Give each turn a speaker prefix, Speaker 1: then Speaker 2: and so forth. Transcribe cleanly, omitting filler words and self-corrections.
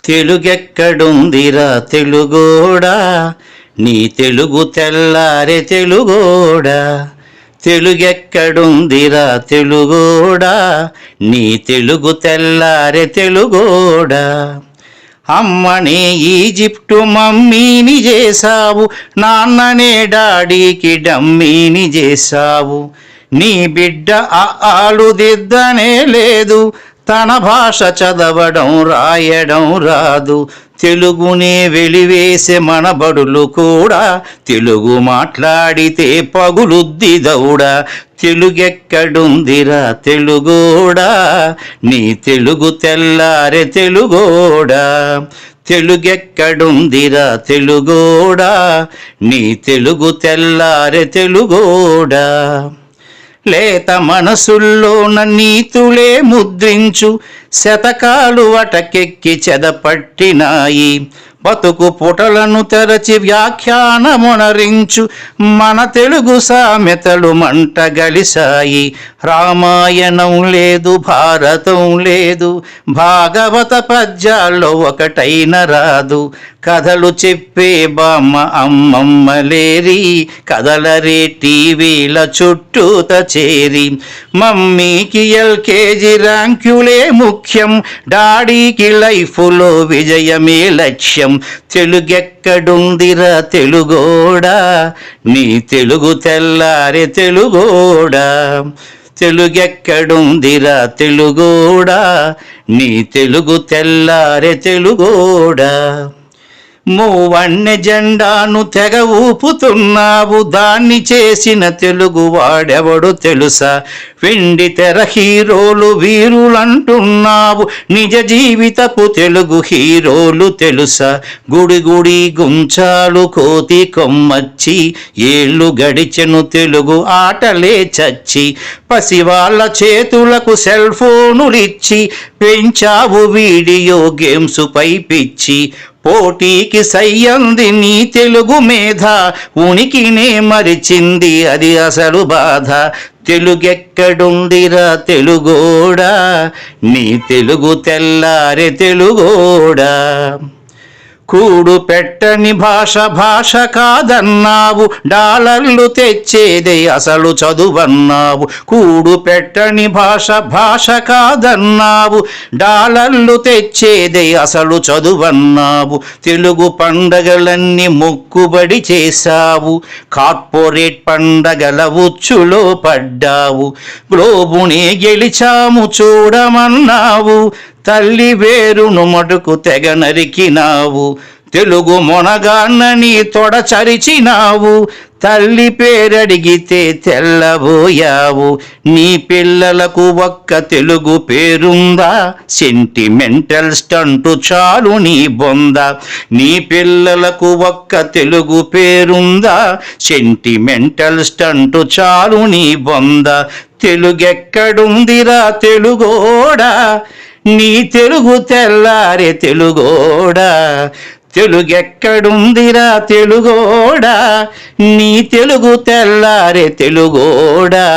Speaker 1: తెలుగెక్కడుందిరా తెలుగోడా, నీ తెలుగు తెల్లారె తెలుగోడా. తెలుగెక్కడుందిరా తెలుగోడా, నీ తెలుగు తెల్లారె తెలుగోడా. అమ్మనే ఈజిప్టు మమ్మీని చేసావు, నాన్ననే డాడీకి డమ్మీని చేసావు. నీ బిడ్డ ఆలు దిద్దనే లేదు, తన భాష చదవడం రాయడం రాదు. తెలుగునే వెలివేసే మన బడులు కూడా తెలుగు మాట్లాడితే పగులుద్ది దౌడ. తెలుగెక్కడుందిరా తెలుగోడా, నీ తెలుగు తెల్లారె తెలుగోడా. తెలుగెక్కడుందిరా తెలుగోడా, నీ తెలుగు తెల్లారె తెలుగోడా. లేత మనసుల్లోన నీతులే ముద్రించు, శతకాలు అటకెక్కి చెదపట్టినాయి. బతుకు పుటలను తెరచి వ్యాఖ్యానమునరించు, మన తెలుగు సామెతలు మంటగలిసాయి. రామాయణం లేదు, భారతం లేదు, భాగవత పద్యాల్లో ఒకటైన రాదు. కథలు చెప్పే బామ్మ అమ్మమ్మ లేరి, కథలరే టీవీల చుట్టూత చేరి. మమ్మీకి ఎల్కేజీ ర్యాంకులే ముఖ్యం, డాడీకి లైఫ్లో విజయమే లక్ష్యం. తెలుగెక్కడుందిరా తెలుగోడా, నీ తెలుగు తెల్లారె తెలుగోడా. తెలుగెక్కడుందిరా తెలుగోడా, నీ తెలుగు తెల్లారె తెలుగోడా. మూవన్నె జెండాను తెగ ఊపుతున్నావు, దాన్ని చేసిన తెలుగు వాడెవడు తెలుసా. వెండి తెర హీరోలు వీరులంటున్నావు, నిజ జీవితపు తెలుగు హీరోలు తెలుసా. గుడి గుడి గుంచాలు కోతి కొమ్మచ్చి, ఏళ్ళు గడిచెను తెలుగు ఆటలే చచ్చి. పసివాళ్ళ చేతులకు సెల్ ఫోనులిచ్చి, పెంచావు వీడియో గేమ్స్ పై పిచ్చి. పోటీకి సయ్యంది నీ తెలుగు మేధ, ఉనికినే మరిచింది అది అసలు బాధ. తెలుగెక్కడుందిరా తెలుగోడా, నీ తెలుగు తెల్లారె తెలుగోడా. కూడు పెట్టని భాష భాష కాదన్నావు, డాలర్లు తెచ్చేదే అసలు చదువన్నావు. కూడు పెట్టని భాష భాష కాదన్నావు, డాలర్లు తెచ్చేదే అసలు చదువన్నావు. తెలుగు పండగలన్నీ మొక్కుబడి చేశావు, కార్పొరేట్ పండగల ఉచ్చులో పడ్డావు. గ్లోబునే గెలిచాము చూడమన్నావు, తల్లి వేరును మటుకు తెగ నరికినావు. తెలుగు మొనగాన్నని తొడచరిచినావు, తల్లి పేరడిగితే తెల్లబోయావు. నీ పిల్లలకు ఒక్క తెలుగు పేరుందా, సెంటిమెంటల్ స్టంటు చాలు నీ బొంద. నీ పిల్లలకు ఒక్క తెలుగు పేరుందా, సెంటిమెంటల్ స్టంటు చాలు నీ బొంద. తెలుగెక్కడుందిరా తెలుగోడా, నీ తెలుగు తెల్లారె తెలుగోడా. తెలుగెక్కడుందిరా తెలుగోడా, నీ తెలుగు తెల్లారె తెలుగోడా.